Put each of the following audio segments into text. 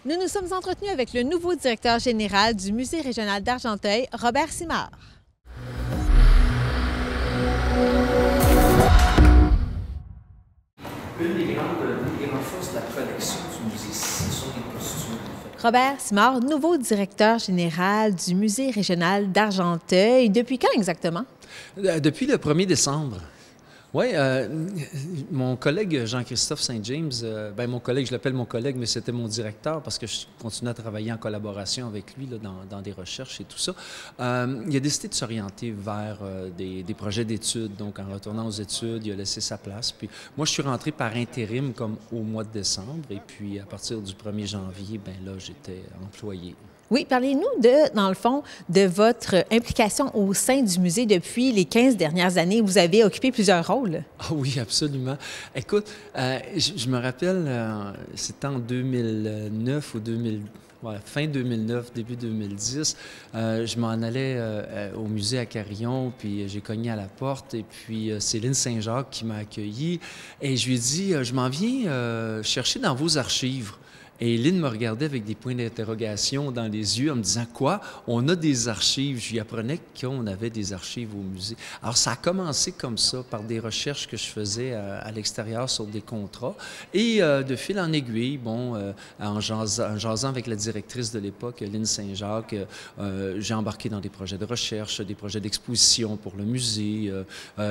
Nous nous sommes entretenus avec le nouveau directeur général du Musée régional d'Argenteuil, Robert Simard. Une des grandes forces de la collection du musée, ce sont les costumes. En fait. Robert Simard, nouveau directeur général du Musée régional d'Argenteuil. Depuis quand exactement? Depuis le 1er décembre. Oui, mon collègue Jean-Christophe Saint-James, mon collègue, je l'appelle mon collègue, mais c'était mon directeur parce que je continue à travailler en collaboration avec lui là, dans des recherches et tout ça. Il a décidé de s'orienter vers des projets d'études. Donc, en retournant aux études, il a laissé sa place. Puis moi, je suis rentré par intérim comme au mois de décembre. Et puis, à partir du 1er janvier, ben là, j'étais employé. Oui, parlez-nous dans le fond, de votre implication au sein du musée depuis les 15 dernières années. Vous avez occupé plusieurs rôles. Ah oui, absolument. Écoute, je me rappelle, c'était en 2009 ou 2000. Ouais, fin 2009, début 2010, je m'en allais au musée à Carillon, puis j'ai cogné à la porte, et puis Céline Saint-Jacques qui m'a accueilli, et je lui ai dit, je m'en viens chercher dans vos archives. Et Lynn me regardait avec des points d'interrogation dans les yeux en me disant « Quoi? On a des archives. » Je lui apprenais qu'on avait des archives au musée. Alors, ça a commencé comme ça, par des recherches que je faisais à l'extérieur sur des contrats. Et de fil en aiguille, en jasant avec la directrice de l'époque, Lynn Saint-Jacques, j'ai embarqué dans des projets de recherche, des projets d'exposition pour le musée.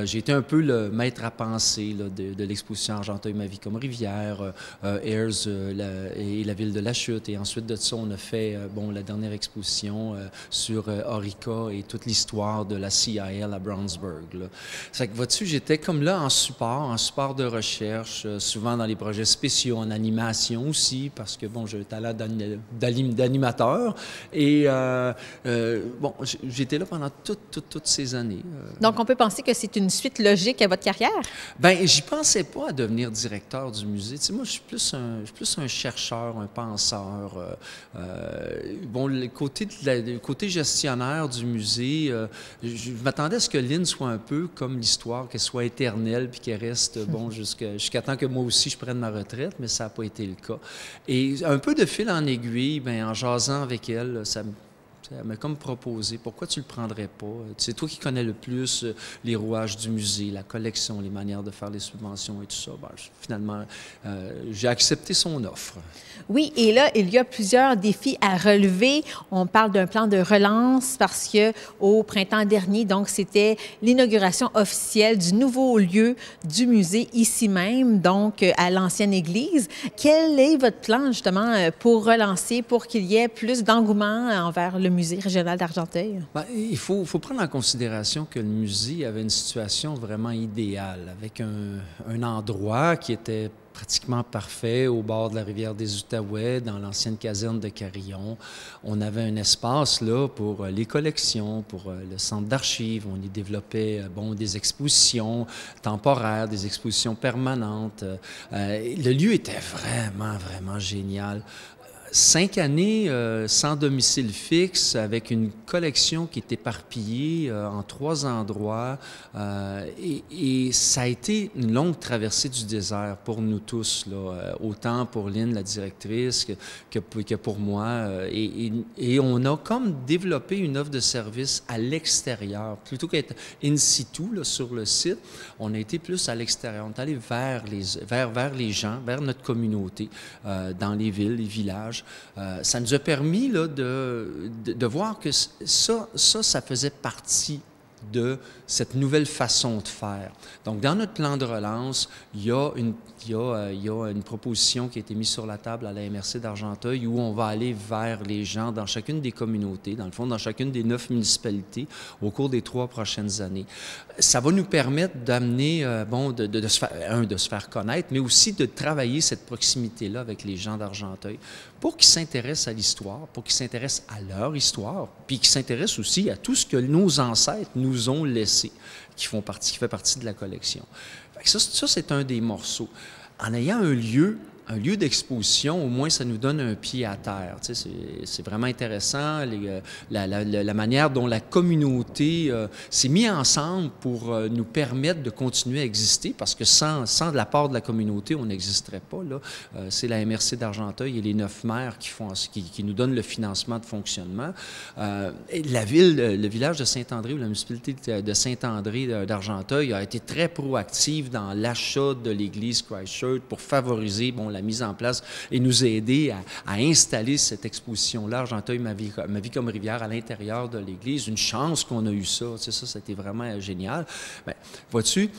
J'ai été un peu le maître à penser là, de l'exposition Argenteuil, ma vie comme rivière, Ayers et la ville de la Chute. Et ensuite de ça, on a fait la dernière exposition sur Orica et toute l'histoire de la CIL à Brownsburg. Là. C'est que, vois-tu, j'étais comme là en support de recherche, souvent dans les projets spéciaux, en animation aussi, parce que, j'ai un talent d'animateur. Et, j'étais là pendant toutes ces années. Donc, on peut penser que c'est une suite logique à votre carrière? Bien, j'y pensais pas à devenir directeur du musée. Tu sais, moi, je suis plus un chercheur, un penseur. Le côté gestionnaire du musée, je m'attendais à ce que Lynn soit un peu comme l'histoire, qu'elle soit éternelle puis qu'elle reste, jusqu'à temps que moi aussi je prenne ma retraite, mais ça n'a pas été le cas. Et un peu de fil en aiguille, en jasant avec elle, elle m'a comme proposé, pourquoi tu le prendrais pas? C'est toi qui connais le plus les rouages du musée, la collection, les manières de faire les subventions et tout ça. Finalement, j'ai accepté son offre. Oui, et là, il y a plusieurs défis à relever. On parle d'un plan de relance parce que au printemps dernier, donc, c'était l'inauguration officielle du nouveau lieu du musée ici même, donc à l'ancienne église. Quel est votre plan, justement, pour relancer, pour qu'il y ait plus d'engouement envers le musée régional d'Argenteuil? Il faut prendre en considération que le musée avait une situation vraiment idéale, avec un endroit qui était pratiquement parfait au bord de la rivière des Outaouais, dans l'ancienne caserne de Carillon. On avait un espace là pour les collections, pour le centre d'archives. On y développait des expositions temporaires, des expositions permanentes. Le lieu était vraiment génial. 5 années sans domicile fixe, avec une collection qui est éparpillée en 3 endroits. Et ça a été une longue traversée du désert pour nous tous, là, autant pour Lynn, la directrice, que pour moi. Et on a comme développé une offre de service à l'extérieur. Plutôt qu'être in situ là, sur le site, on a été plus à l'extérieur. On est allé vers les gens, vers notre communauté, dans les villes, les villages. Ça nous a permis là, de voir que ça faisait partie de cette nouvelle façon de faire. Donc, dans notre plan de relance, il y a une proposition qui a été mise sur la table à la MRC d'Argenteuil où on va aller vers les gens dans chacune des communautés, dans le fond, dans chacune des 9 municipalités au cours des 3 prochaines années. Ça va nous permettre d'amener, de se faire connaître, mais aussi de travailler cette proximité-là avec les gens d'Argenteuil pour qu'ils s'intéressent à l'histoire, pour qu'ils s'intéressent à leur histoire, puis qu'ils s'intéressent aussi à tout ce que nos ancêtres nous ont laissé, qui fait partie de la collection. Ça, c'est un des morceaux. En ayant un lieu un lieu d'exposition, au moins, ça nous donne un pied à terre. Tu sais, c'est vraiment intéressant, la manière dont la communauté s'est mise ensemble pour nous permettre de continuer à exister, parce que sans de la part de la communauté, on n'existerait pas, là. C'est la MRC d'Argenteuil et les 9 maires qui nous donnent le financement de fonctionnement. Et le village de Saint-André, ou la municipalité de Saint-André d'Argenteuil a été très proactive dans l'achat de l'église Christchurch pour favoriser la mise en place et nous aider à installer cette exposition-là, Argenteuil, ma vie comme rivière, à l'intérieur de l'église. Une chance qu'on a eu ça. Tu sais, ça a été vraiment génial. Bien, vois-tu,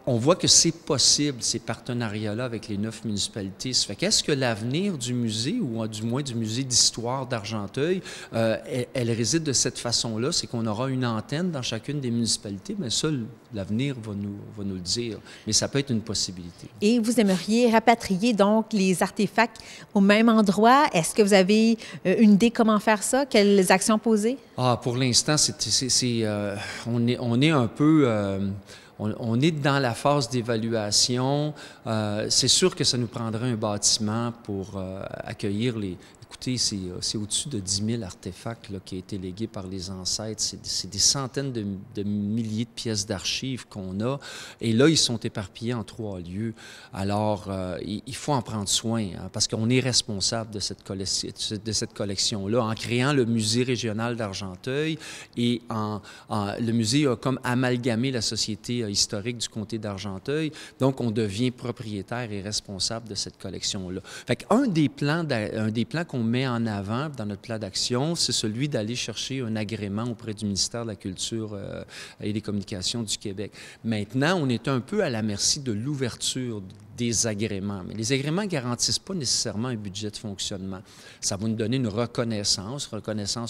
on voit que c'est possible, ces partenariats-là avec les 9 municipalités. Ça fait qu'est-ce que l'avenir du musée, ou du moins du musée d'histoire d'Argenteuil, elle réside de cette façon-là, c'est qu'on aura une antenne dans chacune des municipalités, mais ça, l'avenir va nous le dire. Mais ça peut être une possibilité. Et vous aimeriez rapatrier donc les artefacts au même endroit. Est-ce que vous avez une idée comment faire ça? Quelles actions poser? Pour l'instant, on est un peu... On est dans la phase d'évaluation. C'est sûr que ça nous prendrait un bâtiment pour accueillir les... Écoutez, c'est au-dessus de 10 000 artefacts là, qui ont été légués par les ancêtres. C'est des centaines de milliers de pièces d'archives qu'on a. Et là, ils sont éparpillés en 3 lieux. Alors, il faut en prendre soin, hein, parce qu'on est responsable de cette collection-là. En créant le musée régional d'Argenteuil, et le musée a comme amalgamé la société historique du comté d'Argenteuil. Donc, on devient propriétaire et responsable de cette collection-là. Fait qu'un des plans qu'on met en avant dans notre plan d'action, c'est celui d'aller chercher un agrément auprès du ministère de la Culture et des Communications du Québec. Maintenant, on est un peu à la merci de l'ouverture des agréments. Mais les agréments ne garantissent pas nécessairement un budget de fonctionnement. Ça va nous donner une reconnaissance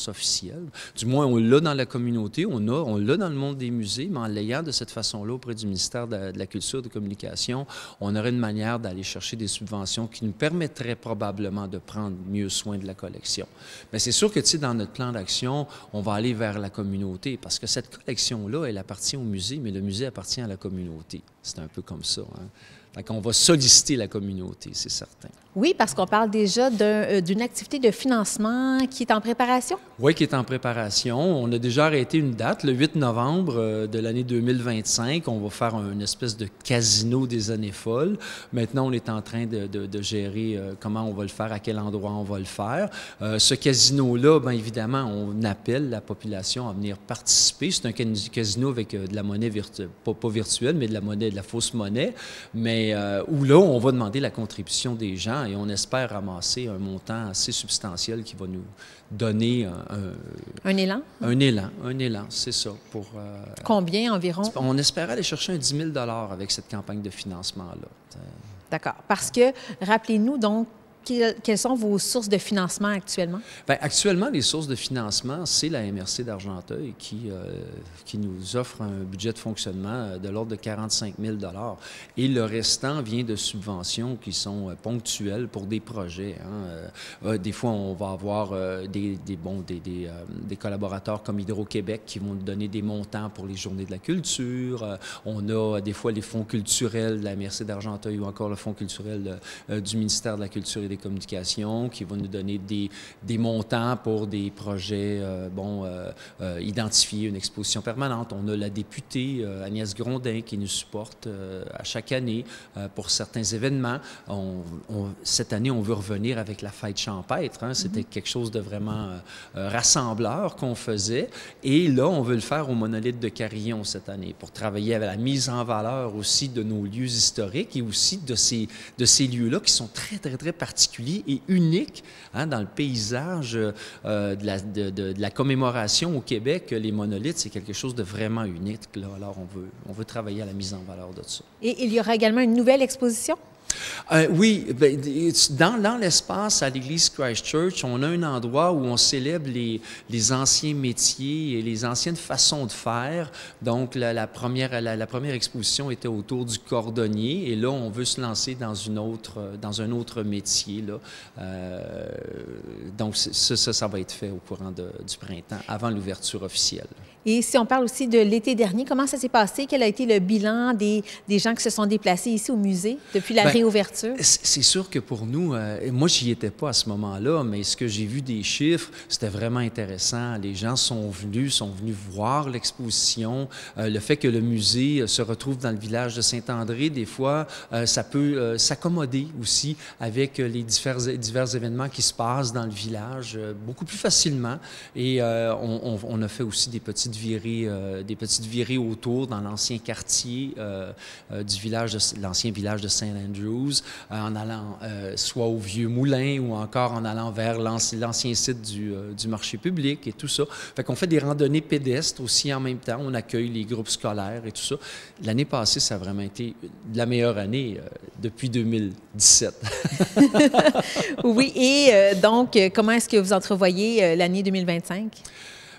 officielle. Du moins, on l'a dans la communauté, on l'a dans le monde des musées, mais en l'ayant de cette façon-là auprès du ministère de la Culture et des Communications, on aurait une manière d'aller chercher des subventions qui nous permettraient probablement de prendre mieux soin de la collection. Mais c'est sûr que, tu sais, dans notre plan d'action, on va aller vers la communauté, parce que cette collection-là, elle appartient au musée, mais le musée appartient à la communauté. C'est un peu comme ça, hein? Fait qu'on va solliciter la communauté, c'est certain. Oui, parce qu'on parle déjà d'une activité de financement qui est en préparation? Oui, qui est en préparation. On a déjà arrêté une date, le 8 novembre de l'année 2025. On va faire une espèce de casino des années folles. Maintenant, on est en train de gérer comment on va le faire, à quel endroit on va le faire. Ce casino-là, bien évidemment, on appelle la population à venir participer. C'est un casino avec de la monnaie pas virtuelle, mais de la monnaie, de la fausse monnaie, mais où là, on va demander la contribution des gens et on espère ramasser un montant assez substantiel qui va nous donner un élan? Un élan, c'est ça. Pour, combien environ? On espérait aller chercher un 10 000 avec cette campagne de financement-là. D'accord. Parce que, rappelez-nous donc, quelles sont vos sources de financement actuellement? Bien, actuellement, les sources de financement, c'est la MRC d'Argenteuil qui nous offre un budget de fonctionnement de l'ordre de 45 000 $. Et le restant vient de subventions qui sont ponctuelles pour des projets, hein. Des fois, on va avoir des collaborateurs comme Hydro-Québec qui vont nous donner des montants pour les journées de la culture. On a des fois les fonds culturels de la MRC d'Argenteuil ou encore le fonds culturel du ministère de la Culture et des Communications qui vont nous donner des montants pour des projets, identifier une exposition permanente. On a la députée Agnès Grondin qui nous supporte à chaque année pour certains événements. Cette année, on veut revenir avec la fête champêtre, hein. C'était quelque chose de vraiment rassembleur qu'on faisait. Et là, on veut le faire au monolithe de Carillon cette année pour travailler avec la mise en valeur aussi de nos lieux historiques et aussi de ces lieux-là qui sont très, très, très particuliers et uniques, hein, dans le paysage de la commémoration au Québec. Les monolithes, c'est quelque chose de vraiment unique, là. Alors, on veut travailler à la mise en valeur de ça. Et il y aura également une nouvelle exposition? Oui, bien, dans l'espace à l'église Christchurch, on a un endroit où on célèbre les anciens métiers et les anciennes façons de faire. Donc, la première exposition était autour du cordonnier et là, on veut se lancer dans un autre métier, là. Donc, ça va être fait au courant du printemps, avant l'ouverture officielle. Et si on parle aussi de l'été dernier, comment ça s'est passé? Quel a été le bilan des gens qui se sont déplacés ici au musée depuis la réouverture? réouverture? C'est sûr que pour nous, moi, j'y étais pas à ce moment-là, mais ce que j'ai vu des chiffres, c'était vraiment intéressant. Les gens sont venus voir l'exposition. Le fait que le musée se retrouve dans le village de Saint-André, des fois, ça peut s'accommoder aussi avec les divers événements qui se passent dans le village beaucoup plus facilement. Et on a fait aussi des petites virées autour dans l'ancien quartier du village, l'ancien village de St. Andrews, en allant soit au Vieux Moulin ou encore en allant vers l'ancien site du marché public et tout ça. Fait qu'on fait des randonnées pédestres aussi en même temps. On accueille les groupes scolaires et tout ça. L'année passée, ça a vraiment été la meilleure année depuis 2017. Oui, et donc, comment est-ce que vous entrevoyez l'année 2025?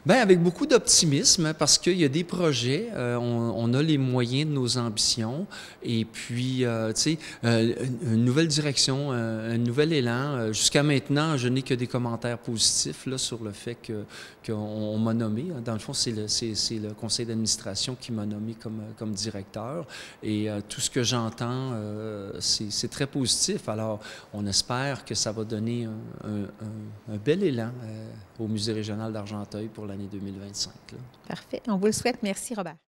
Bien, avec beaucoup d'optimisme, parce qu'il y a des projets, on a les moyens de nos ambitions, et puis, tu sais, une nouvelle direction, un nouvel élan. Jusqu'à maintenant, je n'ai que des commentaires positifs là, sur le fait qu'on m'a nommé. Dans le fond, c'est le conseil d'administration qui m'a nommé comme directeur, et tout ce que j'entends, c'est très positif. Alors, on espère que ça va donner un bel élan au Musée régional d'Argenteuil pour l'année 2025. Là. Parfait. On vous le souhaite. Merci, Robert.